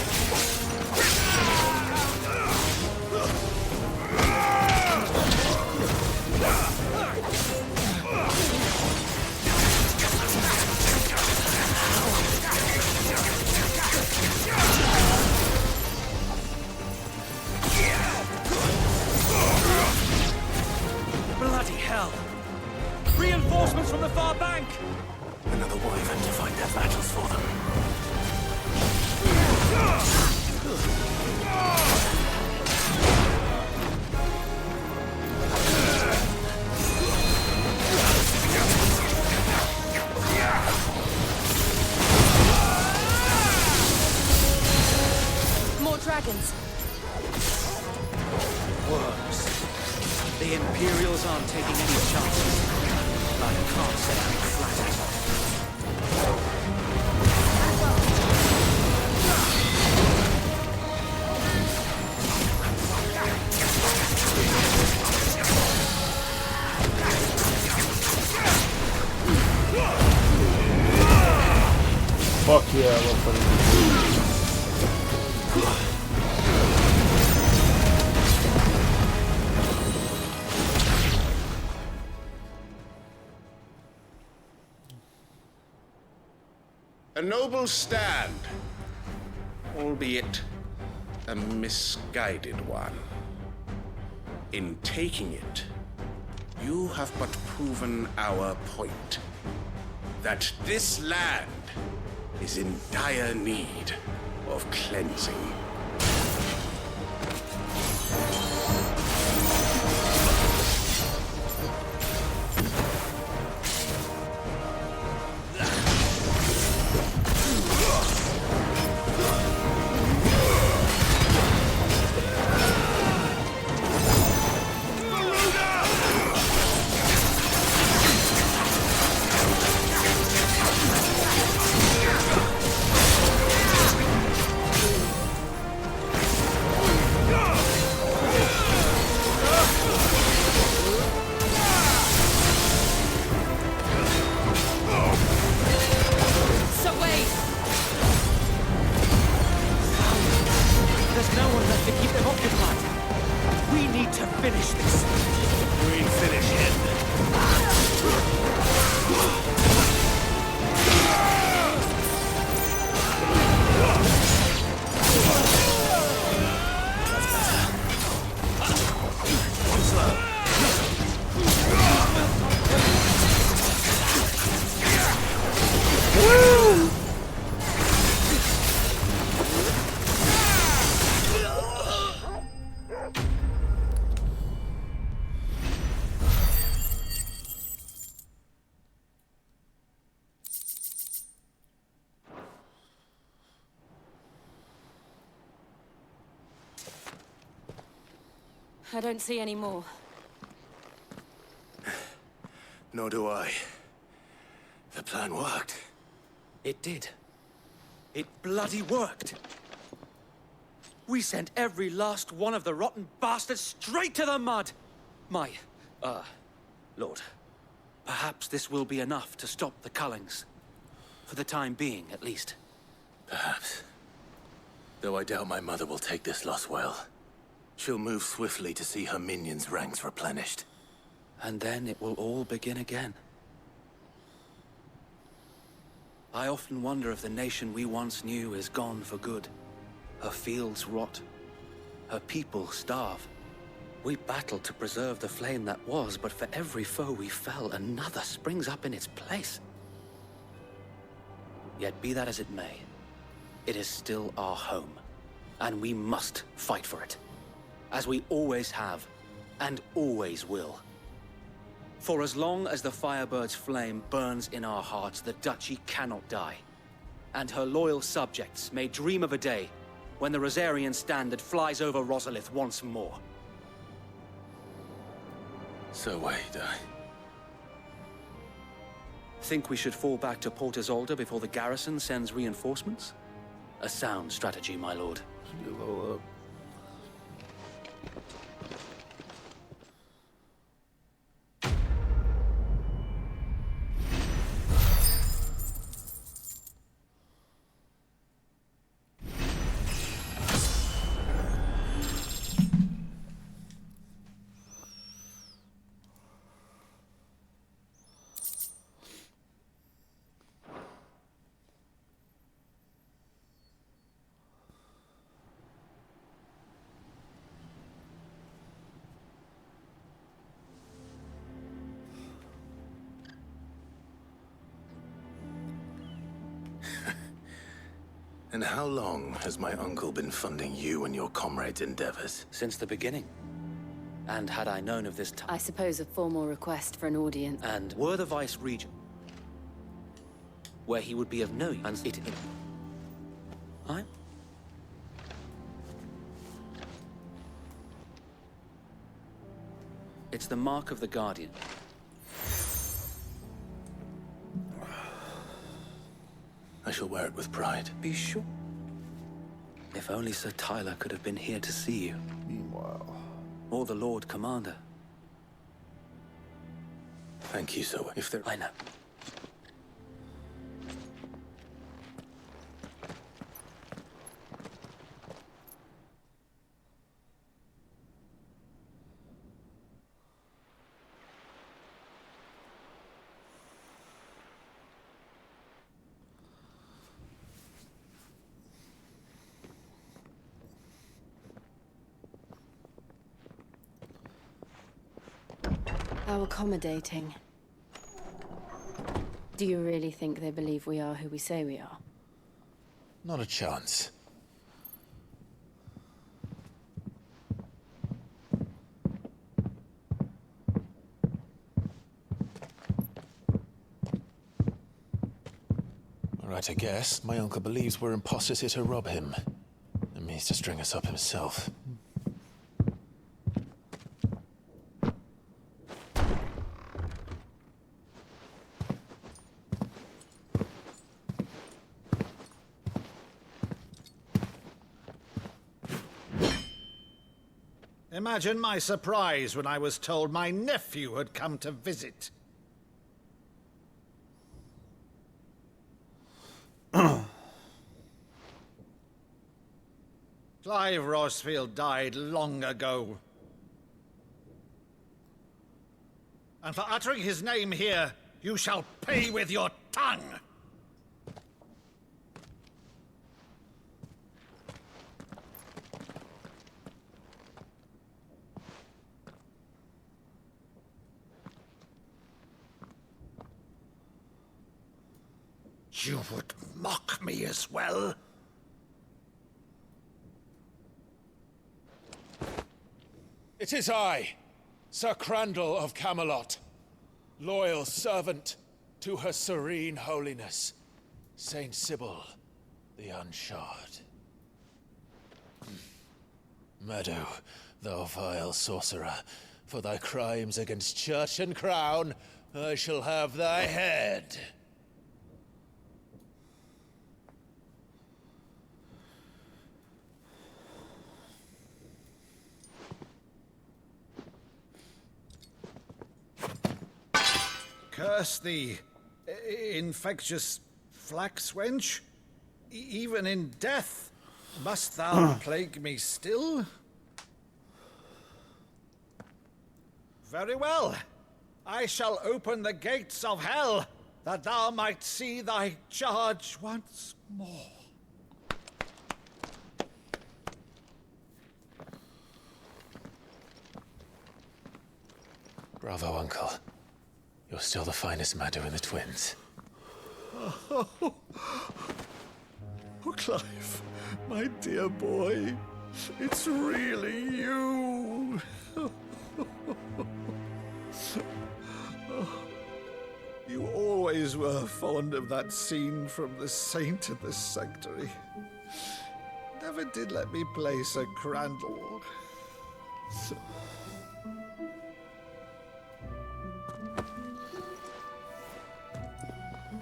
Bloody hell! Reinforcements from the far bank! Another wyvern to fight their battles for them. More dragons. Worms. The Imperials aren't taking any chances. I can't say I'm flattered. Fuck yeah, I love fighting. A noble stand, albeit a misguided one. In taking it, you have but proven our point. That this land is in dire need of cleansing. There's no one left to keep them occupied. We need to finish this. We ain't finished yet. I don't see any more. Nor do I. The plan worked. It did. It bloody worked. We sent every last one of the rotten bastards straight to the mud. My, Lord, perhaps this will be enough to stop the Cullings. For the time being, at least. Perhaps. Though I doubt my mother will take this loss well. She'll move swiftly to see her minions' ranks replenished. And then it will all begin again. I often wonder if the nation we once knew is gone for good. Her fields rot. Her people starve. We battled to preserve the flame that was, but for every foe we fell, another springs up in its place. Yet be that as it may, it is still our home, and we must fight for it, as we always have, and always will. For as long as the Firebird's flame burns in our hearts, the Duchy cannot die, and her loyal subjects may dream of a day when the Rosarian standard flies over Rosalith once more. So wait, Think we should fall back to Port Isolde before the garrison sends reinforcements? A sound strategy, my lord. And how long has my uncle been funding you and your comrades' endeavors? Since the beginning. And had I known of this time... I suppose a formal request for an audience. And were the Vice-Regent, where he would be of no use, and it... I... It's the mark of the Guardian. I shall wear it with pride. Be sure. If only Sir Tyler could have been here to see you. Meanwhile... Or the Lord Commander. Thank you, sir. If there... I know. How accommodating. Do you really think they believe we are who we say we are? Not a chance. All right, I guess. My uncle believes we're imposters here to rob him. And means to string us up himself. Imagine my surprise when I was told my nephew had come to visit. Clive Rosfield died long ago. And for uttering his name here, you shall pay with your tongue! You would mock me as well? It is I, Sir Crandall of Camelot, loyal servant to Her Serene Holiness, Saint Sybil the Unshod. Meadow, thou vile sorcerer, for thy crimes against church and crown, I shall have thy head. Curse thee, infectious flax wench. Even in death, must thou plague me still? Very well. I shall open the gates of hell, that thou might see thy charge once more. Bravo, Uncle. You're still the finest Madu in the twins. Oh, Clive, my dear boy, it's really you. You always were fond of that scene from The Saint of the Sanctuary. Never did let me play Sir Crandall.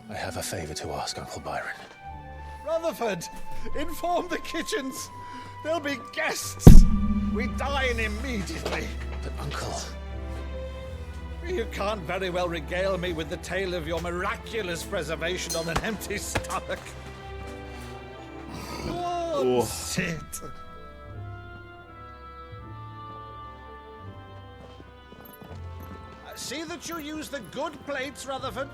I have a favor to ask, Uncle Byron. Rutherford, inform the kitchens. There'll be guests. We dine immediately. But, Uncle... You can't very well regale me with the tale of your miraculous preservation on an empty stomach. Oh, sit. See that you use the good plates, Rutherford.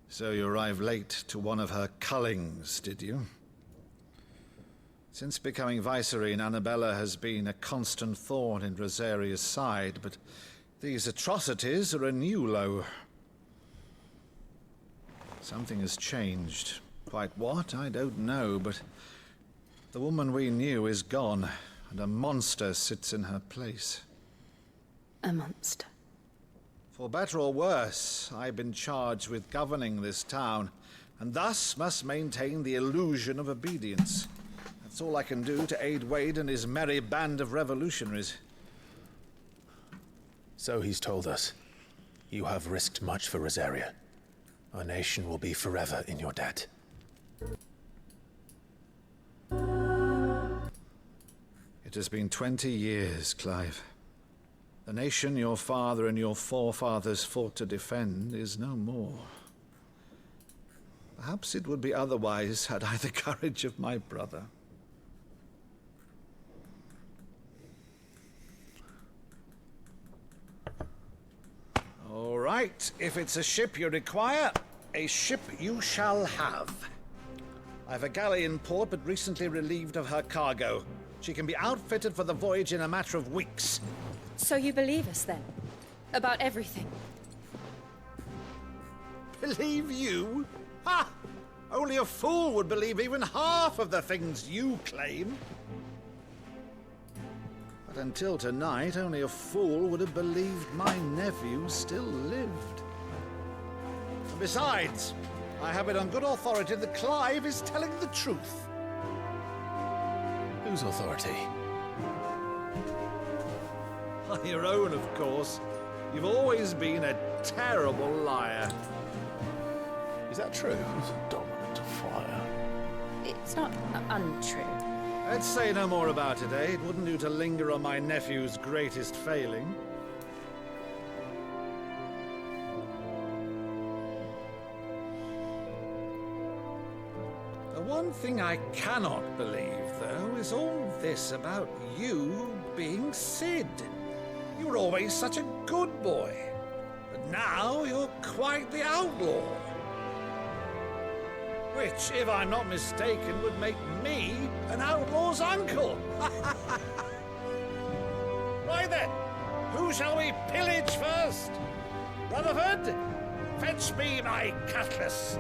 So you arrived late to one of her cullings, did you? Since becoming Vicereine, Annabella has been a constant thorn in Rosaria's side, but these atrocities are a new low. Something has changed. Quite what, I don't know, but the woman we knew is gone, and a monster sits in her place. A monster? For better or worse, I've been charged with governing this town, and thus must maintain the illusion of obedience. That's all I can do to aid Wade and his merry band of revolutionaries. So he's told us. You have risked much for Rosaria. Our nation will be forever in your debt. It has been 20 years, Clive. The nation your father and your forefathers fought to defend is no more. Perhaps it would be otherwise had I the courage of my brother. All right, if it's a ship you require, a ship you shall have. I've a galley in port, but recently relieved of her cargo. She can be outfitted for the voyage in a matter of weeks. So you believe us, then? About everything? Believe you? Ha! Only a fool would believe even half of the things you claim. But until tonight, only a fool would have believed my nephew still lived. And besides, I have it on good authority that Clive is telling the truth. Whose authority? Your own, of course. You've always been a terrible liar. Is that true? He's a dominant of fire. It's not untrue. Let's say no more about it, eh? It wouldn't do to linger on my nephew's greatest failing. The one thing I cannot believe, though, is all this about you being Cid. You were always such a good boy, but now you're quite the outlaw. Which, if I'm not mistaken, would make me an outlaw's uncle. Right then, who shall we pillage first? Rutherford, fetch me my cutlass.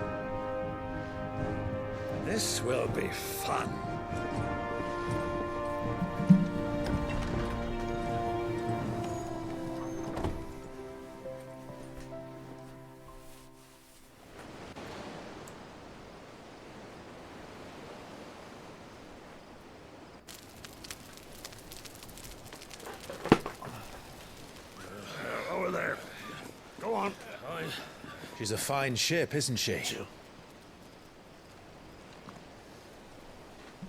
This will be fun. Over there. Go on. She's a fine ship, isn't she?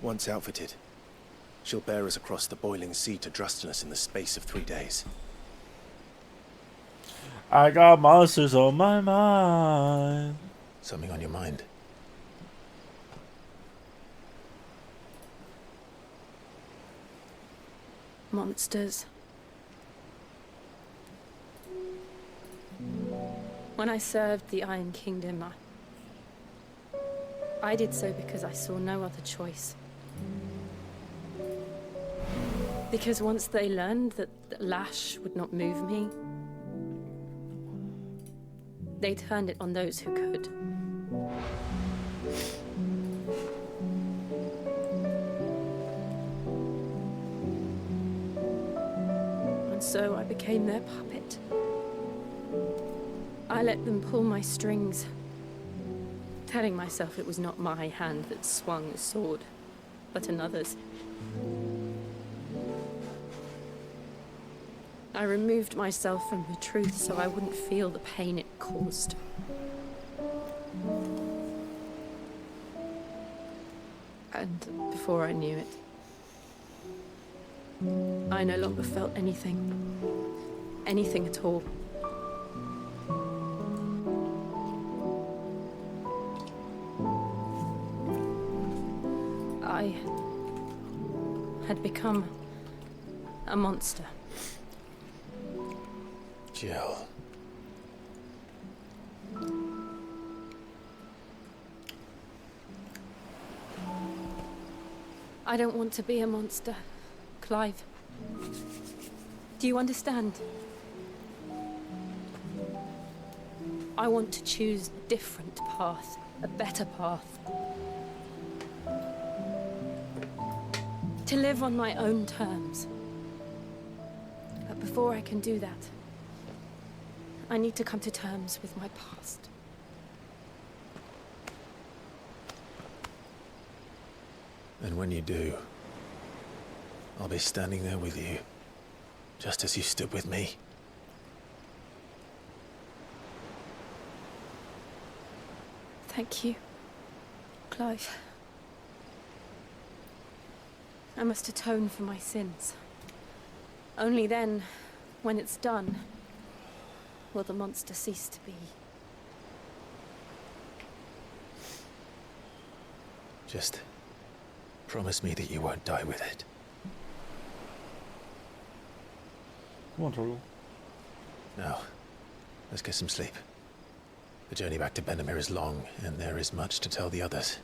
Once outfitted, she'll bear us across the boiling sea to Drustinus in the space of 3 days. I got monsters on my mind. Something on your mind? monsters. When I served the Iron Kingdom, I did so because I saw no other choice. Because once they learned that Lash would not move me, they turned it on those who could. And so I became their puppet. I let them pull my strings, telling myself it was not my hand that swung the sword, but another's. I removed myself from the truth so I wouldn't feel the pain it caused. And before I knew it, I no longer felt anything. Anything at all. I had become a monster. Jill. I don't want to be a monster, Clive. Do you understand? I want to choose a different path, a better path. To live on my own terms. But before I can do that, I need to come to terms with my past. And when you do, I'll be standing there with you, just as you stood with me. Thank you, Clive. I must atone for my sins. Only then, when it's done, will the monster cease to be. Just promise me that you won't die with it. Come on, Torgal. Now, let's get some sleep. The journey back to Benamir is long, and there is much to tell the others.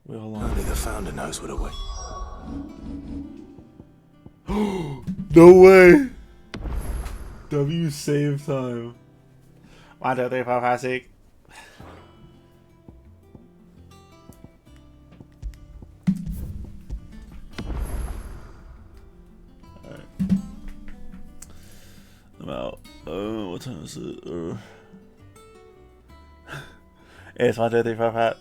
Wait, hold on. Only the Founder knows what awaits. No way! W save time. 1, 2, 3, 4, 5, 6. Alright. I'm out. What time is it? It's 1, 2, 3, 4, 5.